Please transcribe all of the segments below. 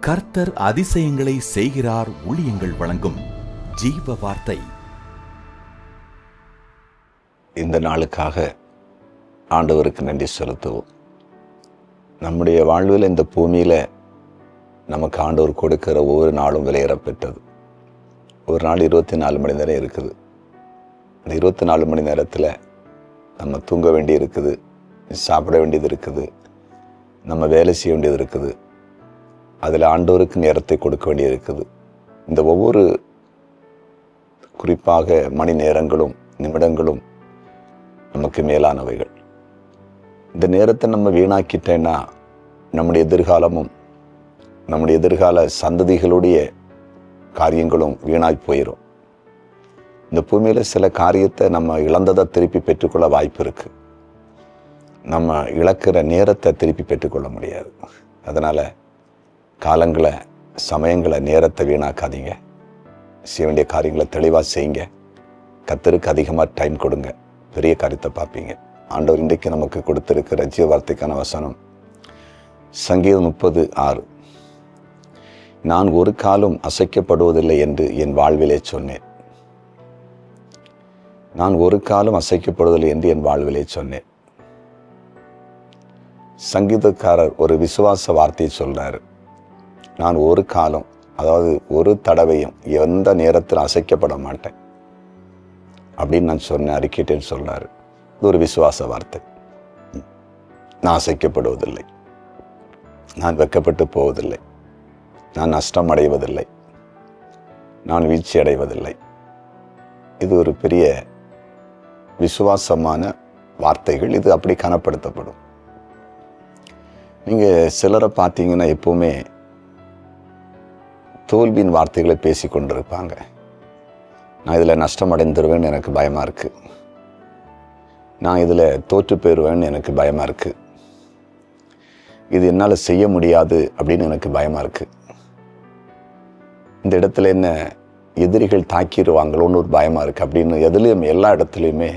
கர்த்தர் அதிசயங்களை செய்கிறார். ஊழியங்கள் வழங்கும் ஜீவ வார்த்தை. இந்த நாளுக்காக ஆண்டவருக்கு நன்றி செலுத்துவோம். நம்முடைய வாழ்வில் இந்த பூமியில் நமக்கு ஆண்டவர் கொடுக்கிற ஒவ்வொரு நாளும் விலையேறப்பெற்றது. ஒரு நாள் 24 மணி நேரம் இருக்குது. இந்த 24 மணி நேரத்தில் நம்ம தூங்க வேண்டியது இருக்குது, சாப்பிட வேண்டியது இருக்குது, நம்ம வேலை செய்ய வேண்டியது இருக்குது, அதில் ஆண்டவருக்கு நேரத்தை கொடுக்க வேண்டியது இருக்குது. இந்த ஒவ்வொரு குறிப்பாக மணி நேரங்களும் நிமிடங்களும் நமக்கு மேலானவைகள். இந்த நேரத்தை நம்ம வீணாக்கிட்டேன்னா நம்முடைய எதிர்காலமும் நம்முடைய எதிர்கால சந்ததிகளுடைய காரியங்களும் வீணாய் போயிடும். இந்த பூமியில் சில காரியத்தை நம்ம இழந்ததை திருப்பி பெற்றுக்கொள்ள வாய்ப்பு இருக்கு. நம்ம இழக்கிற நேரத்தை திருப்பி பெற்றுக்கொள்ள முடியாது. அதனால காலங்களை, சமயங்களை, நேரத்தை வீணாக்காதீங்க. செய்ய வேண்டிய காரியங்களை தெளிவாக செய்யுங்க. கர்த்தருக்கு அதிகமாக டைம் கொடுங்க. பெரிய காரியத்தை பார்ப்பீங்க. ஆண்டவர் இன்றைக்கு நமக்கு கொடுத்திருக்கிற ஜீவ வார்த்தைக்கான வசனம் சங்கீதம் 30:6. நான் ஒரு காலம் அசைக்கப்படுவதில்லை என்று என் வாழ்விலே சொன்னேன். நான் ஒரு காலம் அசைக்கப்படுவதில்லை என்று என் வாழ்விலே சொன்னேன். சங்கீதக்காரர் ஒரு விசுவாச வார்த்தையை சொல்றாரு. நான் ஒரு காலம், அதாவது ஒரு தடவையும் எந்த நேரத்தில் அசைக்கப்பட மாட்டேன் அப்படின்னு நான் சொன்னேன், அறிக்கைட்டேன்னு சொல்றாரு. இது ஒரு விசுவாச வார்த்தை. நான் அசைக்கப்படுவதில்லை, நான் வெட்கப்பட்டு போவதில்லை, நான் நஷ்டம் அடைவதில்லை, நான் வீழ்ச்சி அடைவதில்லை. இது ஒரு பெரிய விசுவாசமான வார்த்தைகள். இது அப்படி கனப்படுத்தப்படும். நீங்க சிலரை பார்த்தீங்கன்னா எப்பவுமே தோல்வியின் வார்த்தைகளை பேசி கொண்டிருப்பாங்க. நான் இதில் நஷ்டம் அடைந்துருவேன்னு எனக்கு பயமாக இருக்குது, நான் இதில் தோற்று போயிடுவேன்னு எனக்கு பயமாக இருக்குது, இது என்னால் செய்ய முடியாது அப்படின்னு எனக்கு பயமாக இருக்குது, இந்த இடத்துல என்ன எதிரிகள் தாக்கிடுவாங்களோன்னு ஒரு பயமாக இருக்குது அப்படின்னு எதுலேயும் எல்லா இடத்துலையுமே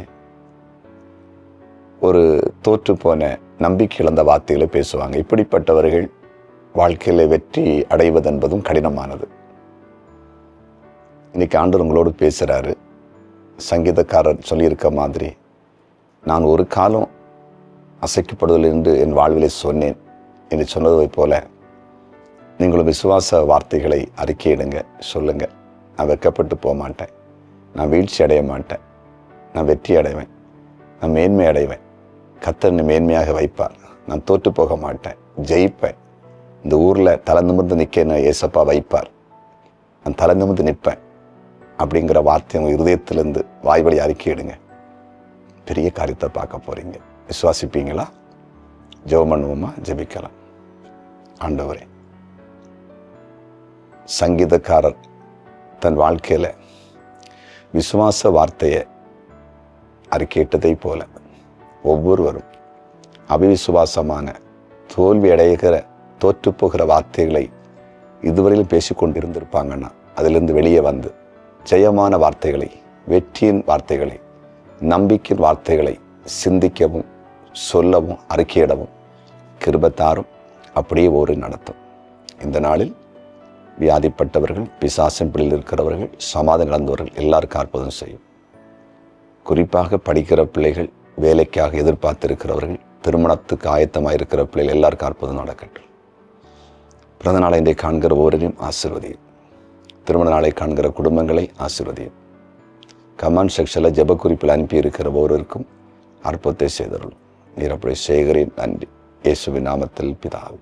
ஒரு தோற்று போன நம்பிக்கை இழந்த வார்த்தைகளை பேசுவாங்க. இப்படிப்பட்டவர்கள் வாழ்க்கையில் வெற்றி அடைவது என்பதும் கடினமானது. இன்னைக்கு ஆண்டவர் உங்களோடு பேசுகிறாரு. சங்கீதக்காரர் சொல்லியிருக்க மாதிரி, நான் ஒரு காலம் அசைக்கப்படுவதில்லை என்று என் வாழ்விலே சொன்னேன் என்று சொன்னதை போல நீங்களும் விசுவாச வார்த்தைகளை அறிக்கையிடுங்க, சொல்லுங்க. நான் வெட்கப்பட்டு போக மாட்டேன், நான் வீழ்ச்சி அடைய மாட்டேன், நான் வெற்றி அடைவேன், நான் மேன்மை அடைவேன், கர்த்தர் என்னை மேன்மையாக வைப்பார், நான் தோற்று போக மாட்டேன், ஜெயிப்பேன், இந்த ஊரில் தலை நிமிர்ந்து நிற்க என்ன ஏசப்பா வைப்பார், நான் தலை நிமிர்ந்து நிற்பேன் அப்படிங்கிற வார்த்தை உங்கள் இருதயத்திலிருந்து வாய்வழி அறிக்கையிடுங்க. பெரிய காரியத்தை பார்க்க போறீங்க. விசுவாசிப்பீங்களா? ஜெபம் பண்ணுவோமா? ஜெபிக்கலாம். ஆண்டவரே, சங்கீதக்காரர் தன் வாழ்க்கையில் விசுவாச வார்த்தையை அறிக்கையிட்டதை போல ஒவ்வொருவரும் அவிசுவாசமான தோல்வி அடைகிற தோற்று போகிற வார்த்தைகளை இதுவரையிலும் பேசிக்கொண்டிருந்திருப்பாங்கன்னா அதிலிருந்து வெளியே வந்து ஜெயமான வார்த்தைகளை, வெற்றியின் வார்த்தைகளை, நம்பிக்கையின் வார்த்தைகளை சிந்திக்கவும், சொல்லவும், அறிக்கையிடவும் கிருபைத்தாரும் அப்படியே ஒரு நடத்தும். இந்த நாளில் வியாதிப்பட்டவர்கள், பிசாசின் பிடியில் இருக்கிறவர்கள், சமாதானம் இழந்தவர்கள் எல்லாருக்கும் அற்புதம் செய்யும். குறிப்பாக படிக்கிற பிள்ளைகள், வேலைக்காக எதிர்பார்த்திருக்கிறவர்கள், திருமணத்துக்கு ஆயத்தமாக இருக்கிற பிள்ளைகள் எல்லாருக்கும் அற்புதம் நடக்கட்டும். பிறந்த நாளை இன்றை காண்கிற ஒவ்வொருவரையும் ஆசீர்வதியும். திருமண நாளை காண்கிற குடும்பங்களை ஆசீர்வதியும். கமெண்ட் செக்ஷனில் ஜெப குறிப்பில் அனுப்பி இருக்கிற ஒவ்வொருவருக்கும் அற்புதத்தை செய்தருளும். நீர் அப்படி செய்கிறேன். நன்றி. இயேசுவின் நாமத்தில் பிதாவே.